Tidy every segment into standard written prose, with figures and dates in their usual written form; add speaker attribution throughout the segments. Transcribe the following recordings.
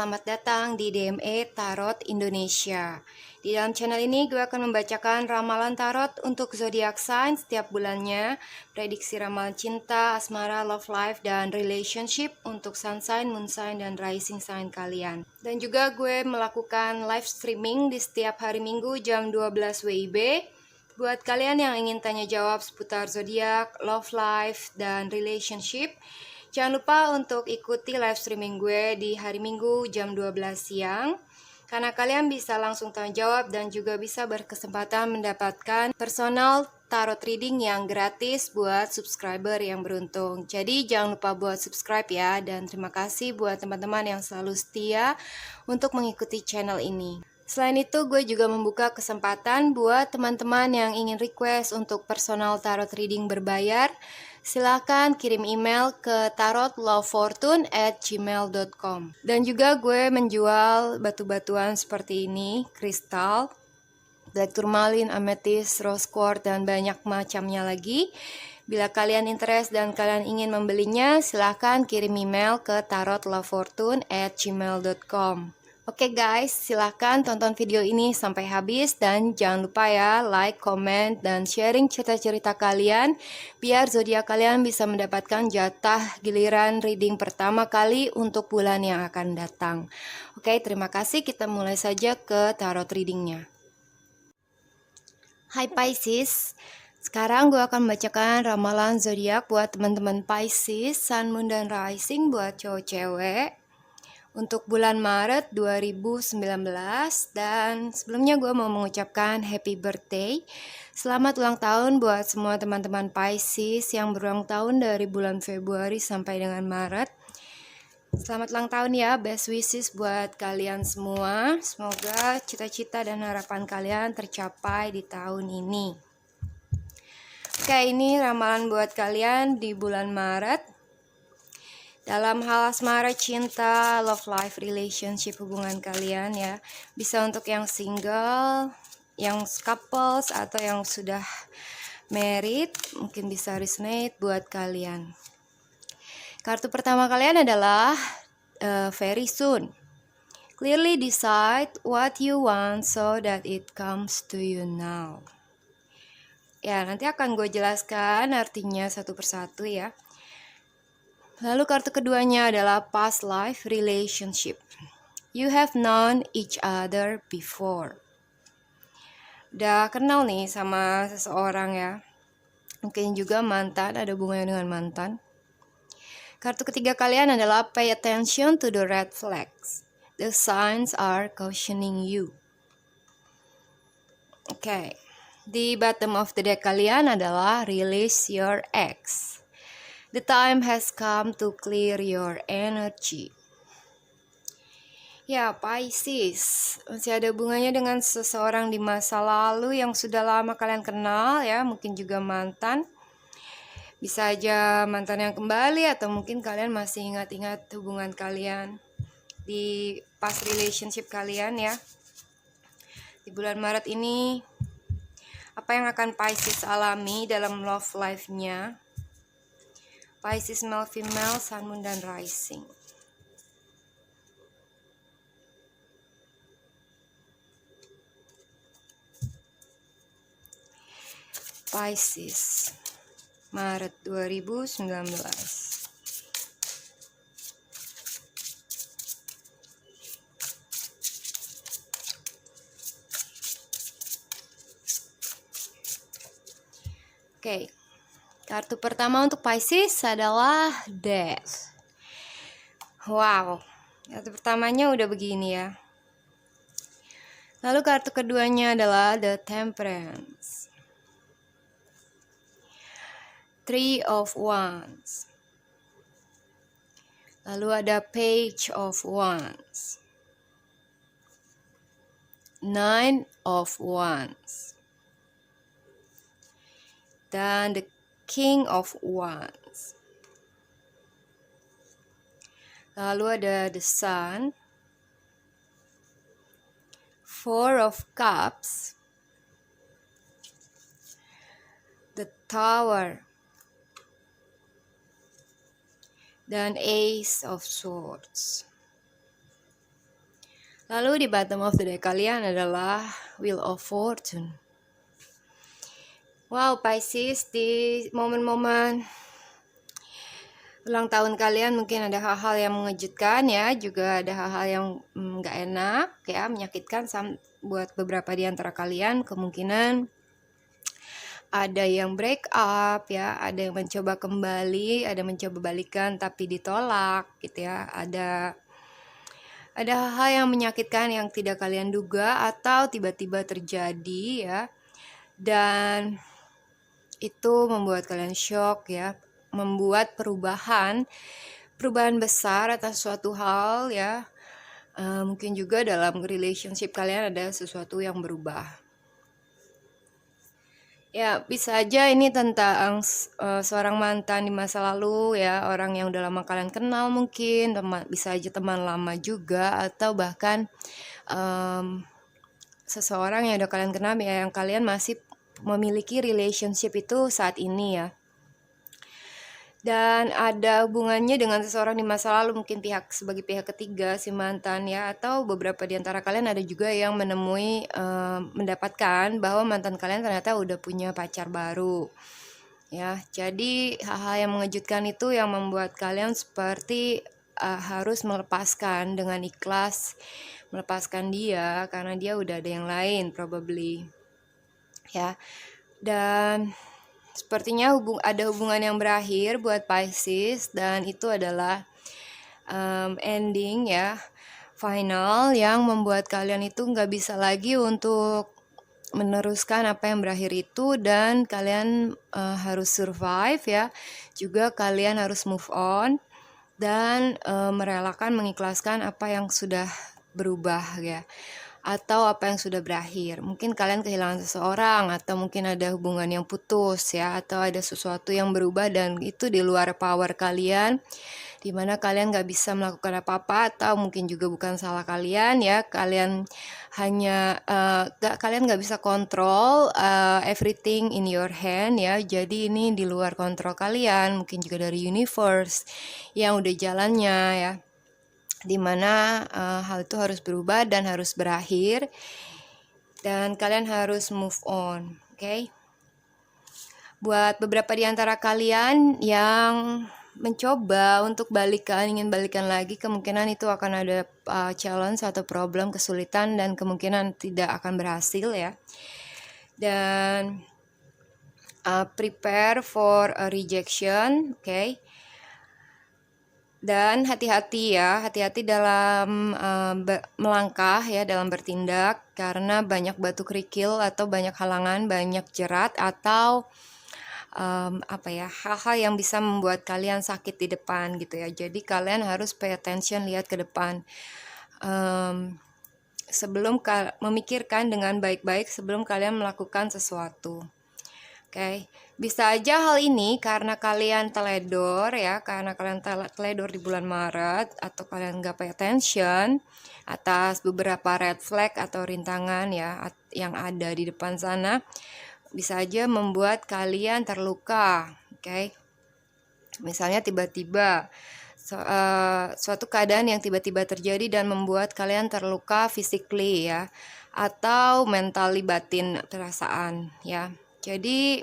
Speaker 1: selamat datang di DME Tarot Indonesia. Di dalam channel ini gue akan membacakan ramalan tarot untuk zodiak sign setiap bulannya, prediksi ramalan cinta, asmara, love life, dan relationship untuk sun sign, moon sign, dan rising sign kalian. Dan juga gue melakukan live streaming di setiap hari Minggu jam 12 WIB. Buat kalian yang ingin tanya jawab seputar zodiak, love life, dan relationship, jangan lupa untuk ikuti live streaming gue di hari Minggu jam 12 siang. Karena kalian bisa langsung tanya jawab dan juga bisa berkesempatan mendapatkan personal tarot reading yang gratis buat subscriber yang beruntung. Jadi jangan lupa buat subscribe ya. Dan terima kasih buat teman-teman yang selalu setia untuk mengikuti channel ini. Selain itu, gue juga membuka kesempatan buat teman-teman yang ingin request untuk personal tarot reading berbayar. Silakan kirim email ke tarotlovefortune@gmail.com. Dan juga gue menjual batu-batuan seperti ini, kristal, black tourmaline, amethyst, rose quartz, dan banyak macamnya lagi. Bila kalian interest dan kalian ingin membelinya, silakan kirim email ke tarotlovefortune@gmail.com. Oke guys, silahkan tonton video ini sampai habis dan jangan lupa ya like, comment, dan sharing cerita-cerita kalian biar zodiak kalian bisa mendapatkan jatah giliran reading pertama kali untuk bulan yang akan datang. Oke, terima kasih. Kita mulai saja ke tarot readingnya. Hai Pisces, sekarang gue akan membacakan ramalan zodiak buat teman-teman Pisces, Sun, Moon, dan Rising buat cowok-cewek untuk bulan Maret 2019. Dan sebelumnya gue mau mengucapkan happy birthday, selamat ulang tahun buat semua teman-teman Pisces yang berulang tahun dari bulan Februari sampai dengan Maret. Selamat ulang tahun ya, best wishes buat kalian semua. Semoga cita-cita dan harapan kalian tercapai di tahun ini. Oke, ini ramalan buat kalian di bulan Maret. Dalam hal asmara, cinta, love life, relationship, hubungan kalian ya. Bisa untuk yang single, yang couples, atau yang sudah married, mungkin bisa resonate buat kalian. Kartu pertama kalian adalah very soon. Clearly decide what you want so that it comes to you now. Ya, nanti akan gue jelaskan artinya satu persatu ya. Lalu kartu keduanya adalah past life relationship. You have known each other before. Udah kenal nih sama seseorang ya. Mungkin juga mantan, ada hubungannya dengan mantan. Kartu ketiga kalian adalah pay attention to the red flags. The signs are cautioning you. Oke. Di bottom of the deck kalian adalah release your ex. The time has come to clear your energy. Ya, Pisces, masih ada hubungannya dengan seseorang di masa lalu yang sudah lama kalian kenal ya, mungkin juga mantan. Bisa aja mantan yang kembali atau mungkin kalian masih ingat-ingat hubungan kalian di past relationship kalian ya. Di bulan Maret ini, apa yang akan Pisces alami dalam love life-nya? Pisces male, female, sun, moon, dan rising. Pisces Maret 2019. Oke. Kartu pertama untuk Pisces adalah Death. Wow, kartu pertamanya udah begini ya. Lalu kartu keduanya adalah The Temperance. Three of Wands. Lalu ada Page of Wands. Nine of Wands. Dan The King of Wands. Lalu ada The Sun, Four of Cups, The Tower, dan Ace of Swords. Lalu di bottom of the deck kalian adalah Wheel of Fortune. Wow, Pisces, di momen-momen ulang tahun kalian mungkin ada hal-hal yang mengejutkan ya, juga ada hal-hal yang nggak enak ya, menyakitkan buat beberapa di antara kalian. Kemungkinan ada yang break up ya, ada yang mencoba kembali, ada mencoba balikan tapi ditolak gitu ya. Ada hal-hal yang menyakitkan yang tidak kalian duga atau tiba-tiba terjadi ya. Dan itu membuat kalian shock ya, membuat perubahan besar atas suatu hal ya. Mungkin juga dalam relationship kalian ada sesuatu yang berubah. Ya, bisa aja ini tentang seorang mantan di masa lalu ya, orang yang udah lama kalian kenal mungkin, bisa aja teman lama juga, atau bahkan seseorang yang udah kalian kenal ya, yang kalian masih memiliki relationship itu saat ini ya. Dan ada hubungannya dengan seseorang di masa lalu, mungkin sebagai pihak ketiga si mantan ya, atau beberapa di antara kalian ada juga yang mendapatkan bahwa mantan kalian ternyata udah punya pacar baru ya. Jadi hal-hal yang mengejutkan itu yang membuat kalian seperti harus melepaskan dengan ikhlas, melepaskan dia karena dia udah ada yang lain probably ya. Dan sepertinya ada hubungan yang berakhir buat Pisces, dan itu adalah ending ya, final, yang membuat kalian itu nggak bisa lagi untuk meneruskan apa yang berakhir itu, dan kalian harus survive ya. Juga kalian harus move on dan merelakan, mengikhlaskan apa yang sudah berubah ya, atau apa yang sudah berakhir. Mungkin kalian kehilangan seseorang, atau mungkin ada hubungan yang putus ya, atau ada sesuatu yang berubah dan itu di luar power kalian, dimana kalian nggak bisa melakukan apa-apa, atau mungkin juga bukan salah kalian ya, kalian nggak bisa kontrol everything in your hand ya. Jadi ini di luar kontrol kalian, mungkin juga dari universe yang udah jalannya ya, dimana hal itu harus berubah dan harus berakhir, dan kalian harus move on, oke? Buat beberapa di antara kalian yang mencoba untuk ingin balikan lagi, kemungkinan itu akan ada challenge atau problem, kesulitan, dan kemungkinan tidak akan berhasil ya. Dan prepare for a rejection, oke? Dan hati-hati ya, hati-hati dalam melangkah ya, dalam bertindak, karena banyak batu kerikil atau banyak halangan, banyak jerat atau hal-hal yang bisa membuat kalian sakit di depan gitu ya. Jadi kalian harus pay attention, lihat ke depan sebelum memikirkan dengan baik-baik sebelum kalian melakukan sesuatu. Oke, bisa aja hal ini karena kalian teledor ya, karena kalian teledor di bulan Maret, atau kalian nggak pay attention atas beberapa red flag atau rintangan ya yang ada di depan sana, bisa aja membuat kalian terluka, oke? Misalnya tiba-tiba suatu keadaan yang tiba-tiba terjadi dan membuat kalian terluka physically ya, atau mentally, batin, perasaan ya. Jadi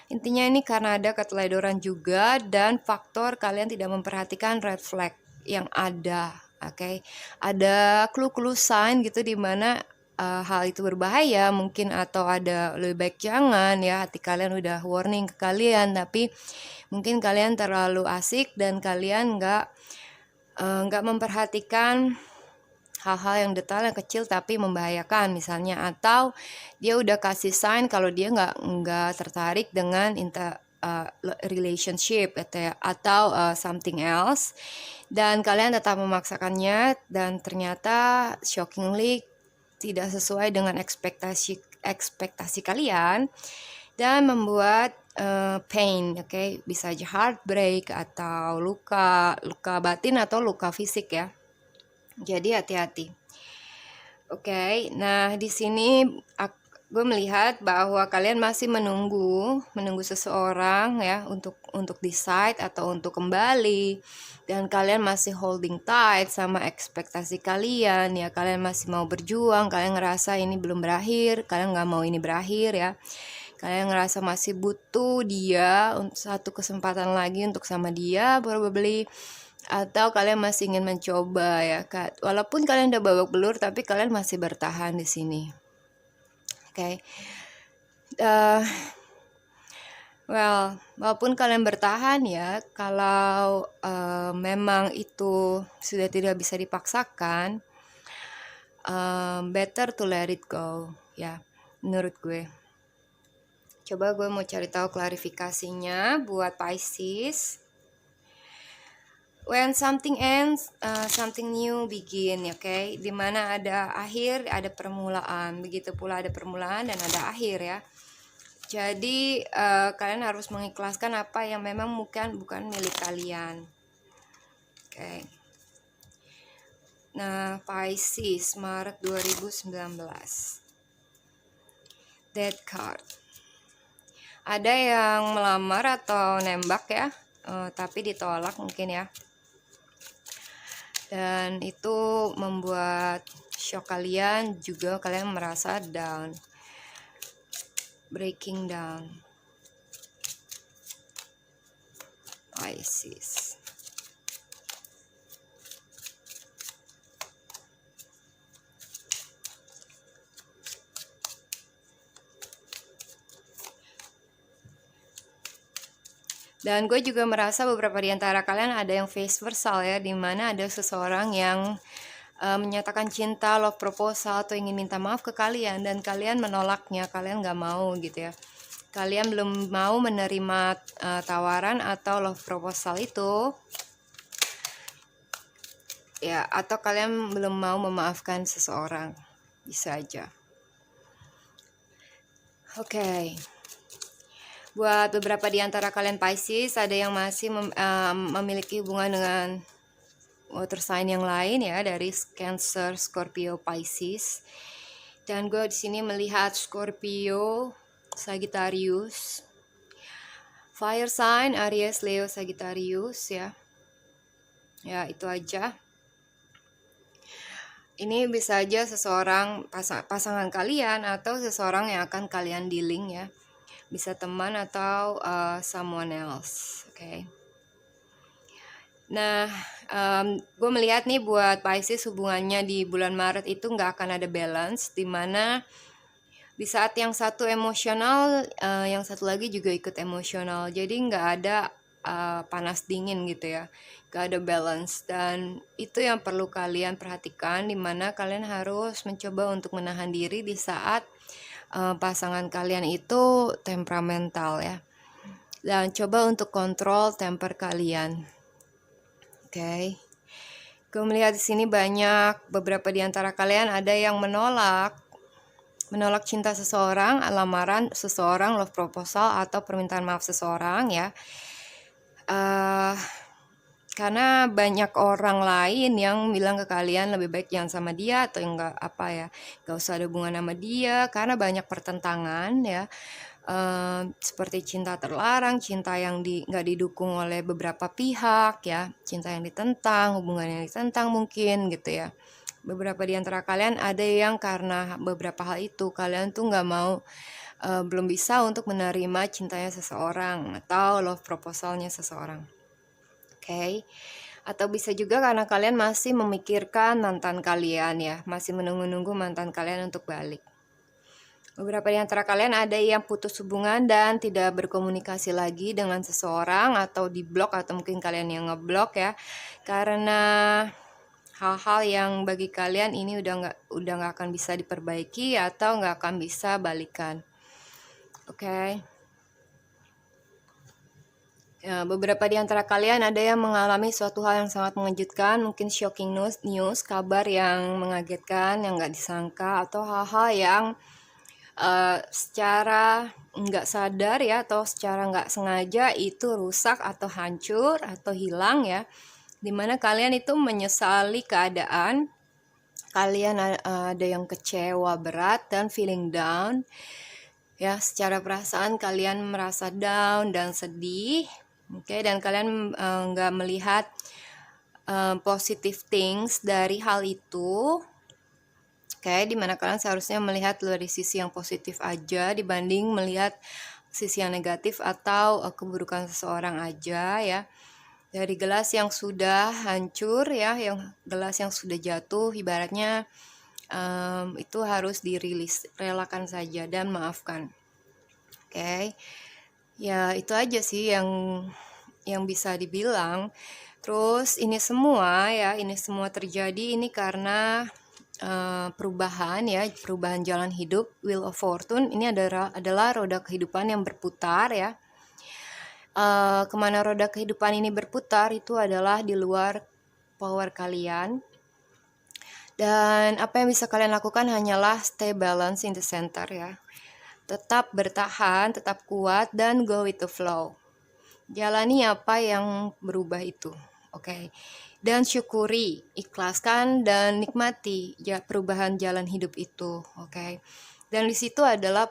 Speaker 1: intinya ini karena ada keteledoran juga dan faktor kalian tidak memperhatikan red flag yang ada, oke? Ada clue-clue sign gitu di mana hal itu berbahaya mungkin, atau ada lebih baik jangan ya, hati kalian udah warning ke kalian, tapi mungkin kalian terlalu asik dan kalian nggak memperhatikan hal-hal yang detail, yang kecil tapi membahayakan misalnya, atau dia udah kasih sign kalau dia nggak tertarik dengan relationship atau something else, dan kalian tetap memaksakannya, dan ternyata shockingly tidak sesuai dengan ekspektasi kalian dan membuat pain, oke? Bisa aja heartbreak atau luka batin atau luka fisik ya. Jadi hati-hati. Oke, nah di sini gue melihat bahwa kalian masih menunggu seseorang ya untuk decide atau untuk kembali, dan kalian masih holding tight sama ekspektasi kalian ya. Kalian masih mau berjuang, kalian ngerasa ini belum berakhir, kalian nggak mau ini berakhir ya. Kalian ngerasa masih butuh dia untuk satu kesempatan lagi untuk sama dia, probably, atau kalian masih ingin mencoba ya. Walaupun kalian udah babak belur, tapi kalian masih bertahan di sini. Oke. Walaupun kalian bertahan ya, kalau memang itu sudah tidak bisa dipaksakan, better to let it go ya, menurut gue. Coba gue mau cari tahu klarifikasinya buat Pisces. When something ends, something new begin, okay? Dimana ada akhir, ada permulaan. Begitu pula ada permulaan dan ada akhir ya. Jadi kalian harus mengikhlaskan apa yang memang bukan milik kalian. Oke. Nah, Pisces Maret 2019. Death card. Ada yang melamar atau nembak ya, tapi ditolak mungkin ya. Dan itu membuat shock kalian, juga kalian merasa down. Breaking down. Pisces. Dan gue juga merasa beberapa di antara kalian ada yang vice versa ya, dimana ada seseorang yang menyatakan cinta, love proposal, atau ingin minta maaf ke kalian, dan kalian menolaknya, kalian gak mau gitu ya. Kalian belum mau menerima tawaran atau love proposal itu ya, atau kalian belum mau memaafkan seseorang, bisa aja. Oke. Buat beberapa di antara kalian Pisces, ada yang masih memiliki hubungan dengan water sign yang lain ya, dari Cancer, Scorpio, Pisces. Dan gue di sini melihat Scorpio, Sagittarius, fire sign Aries, Leo, Sagittarius ya. Ya, itu aja. Ini bisa aja seseorang pasangan kalian atau seseorang yang akan kalian dealing ya. Bisa teman atau someone else. Oke. Nah, gue melihat nih buat Pisces hubungannya di bulan Maret itu nggak akan ada balance, dimana di saat yang satu emosional, yang satu lagi juga ikut emosional. Jadi nggak ada panas dingin gitu ya, nggak ada balance. Dan itu yang perlu kalian perhatikan, dimana kalian harus mencoba untuk menahan diri di saat pasangan kalian itu temperamental ya. Dan coba untuk kontrol temper kalian. Oke. Gue melihat di sini beberapa di antara kalian ada yang menolak cinta seseorang, lamaran seseorang, love proposal, atau permintaan maaf seseorang ya. Karena banyak orang lain yang bilang ke kalian lebih baik jangan sama dia, atau enggak usah ada hubungan sama dia, karena banyak pertentangan ya. Seperti cinta terlarang, cinta yang nggak didukung oleh beberapa pihak ya, cinta yang ditentang, hubungan yang ditentang mungkin gitu ya. Beberapa di antara kalian ada yang karena beberapa hal itu kalian tuh nggak mau, belum bisa untuk menerima cintanya seseorang atau love proposalnya seseorang. Oke. Atau bisa juga karena kalian masih memikirkan mantan kalian ya, masih menunggu-nunggu mantan kalian untuk balik. Beberapa di antara kalian ada yang putus hubungan dan tidak berkomunikasi lagi dengan seseorang, atau di blok, atau mungkin kalian yang ngeblok ya, karena hal-hal yang bagi kalian ini udah nggak akan bisa diperbaiki atau nggak akan bisa balikan. Oke. Ya, beberapa di antara kalian ada yang mengalami suatu hal yang sangat mengejutkan, mungkin shocking news, kabar yang mengagetkan, yang nggak disangka, atau hal-hal yang secara nggak sadar ya, atau secara nggak sengaja itu rusak atau hancur atau hilang ya, dimana kalian itu menyesali keadaan kalian ada yang kecewa berat dan feeling down. Ya, secara perasaan kalian merasa down dan sedih. Oke, dan kalian nggak melihat positive things dari hal itu. Oke, dimana kalian seharusnya melihat dari sisi yang positif aja dibanding melihat sisi yang negatif atau keburukan seseorang aja ya. Dari gelas yang sudah hancur ya, yang gelas yang sudah jatuh, ibaratnya itu harus dirilis, relakan saja dan maafkan. Oke, ya itu aja sih yang bisa dibilang. Terus ini semua terjadi ini karena perubahan jalan hidup, wheel of fortune ini adalah roda kehidupan yang berputar ya. Kemana roda kehidupan ini berputar itu adalah di luar power kalian. Dan apa yang bisa kalian lakukan hanyalah stay balance in the center ya. Tetap bertahan, tetap kuat, dan go with the flow. Jalani apa yang berubah itu, oke. Dan syukuri, ikhlaskan, dan nikmati perubahan jalan hidup itu, oke. Dan di situ adalah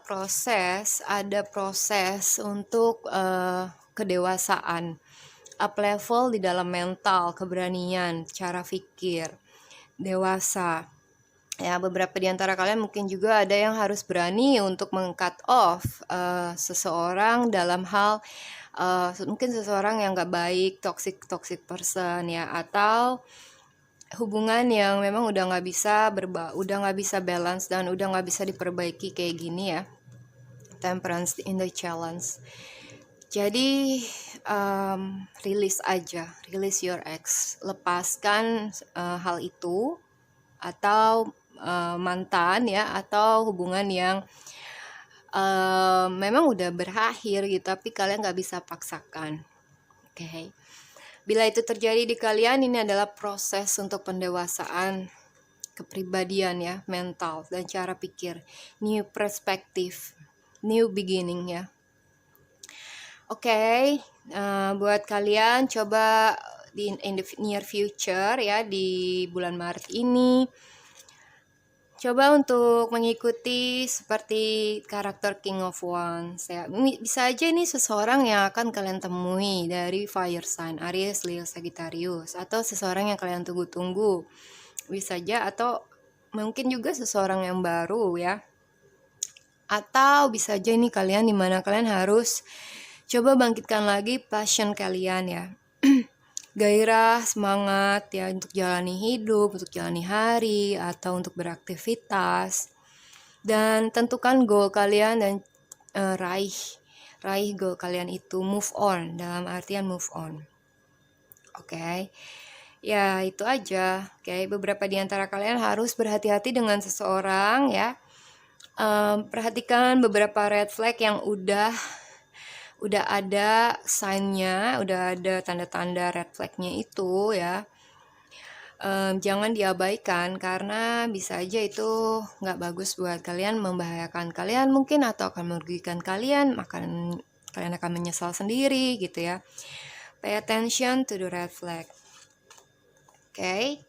Speaker 1: ada proses untuk kedewasaan, up level di dalam mental, keberanian, cara pikir, dewasa. Ya, beberapa di antara kalian mungkin juga ada yang harus berani untuk meng-cut off seseorang dalam hal mungkin seseorang yang gak baik, toxic person ya, atau hubungan yang memang udah gak bisa balance dan udah gak bisa diperbaiki kayak gini ya. Temperance in the challenge. Jadi release your ex, lepaskan hal itu, atau mantan ya, atau hubungan yang memang udah berakhir gitu, tapi kalian gak bisa paksakan. Oke. Bila itu terjadi di kalian, ini adalah proses untuk pendewasaan kepribadian ya, mental dan cara pikir, new perspective, new beginning ya. Oke, buat kalian coba in the near future ya, di bulan Maret ini coba untuk mengikuti seperti karakter King of Wands ya. Bisa aja ini seseorang yang akan kalian temui dari fire sign Aries, Leo, Sagittarius, atau seseorang yang kalian tunggu-tunggu. Bisa aja, atau mungkin juga seseorang yang baru ya. Atau bisa aja ini kalian dimana kalian harus coba bangkitkan lagi passion kalian ya. Gairah, semangat ya untuk jalani hidup, untuk jalani hari, atau untuk beraktivitas. Dan tentukan goal kalian dan raih goal kalian itu, move on, dalam artian move on. Oke. Ya, itu aja. Oke, beberapa di antara kalian harus berhati-hati dengan seseorang ya. Perhatikan beberapa red flag yang udah ada sign-nya, udah ada tanda-tanda red flag-nya itu ya. Jangan diabaikan karena bisa aja itu nggak bagus buat kalian, membahayakan kalian mungkin, atau akan merugikan kalian, kalian akan menyesal sendiri gitu ya. Pay attention to the red flag. Oke.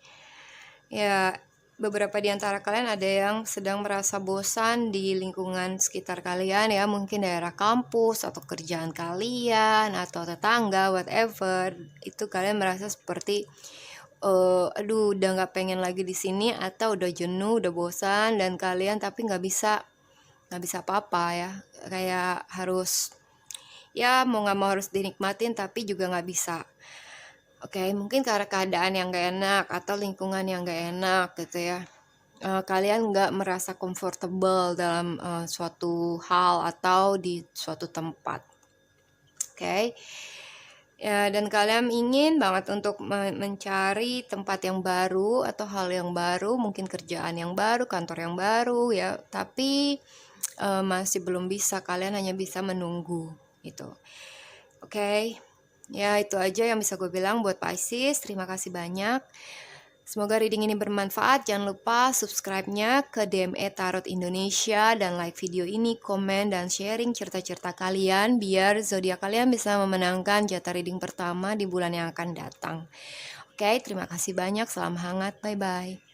Speaker 1: Ya, beberapa di antara kalian ada yang sedang merasa bosan di lingkungan sekitar kalian ya, mungkin daerah kampus atau kerjaan kalian atau tetangga, whatever. Itu kalian merasa seperti aduh udah nggak pengen lagi di sini, atau udah jenuh, udah bosan, dan kalian tapi nggak bisa apa-apa ya, kayak harus ya mau nggak mau harus dinikmatin tapi juga nggak bisa. Oke, mungkin karena keadaan yang gak enak atau lingkungan yang gak enak gitu ya. Kalian gak merasa comfortable dalam suatu hal atau di suatu tempat. Oke. Ya, dan kalian ingin banget untuk mencari tempat yang baru atau hal yang baru, mungkin kerjaan yang baru, kantor yang baru ya. Tapi masih belum bisa, kalian hanya bisa menunggu gitu. Oke. Ya, itu aja yang bisa gue bilang buat Pisces. Terima kasih banyak. Semoga reading ini bermanfaat. Jangan lupa subscribe-nya ke DME Tarot Indonesia dan like video ini, komen, dan sharing cerita-cerita kalian biar zodiak kalian bisa memenangkan jatah reading pertama di bulan yang akan datang. Oke, terima kasih banyak. Salam hangat. Bye-bye.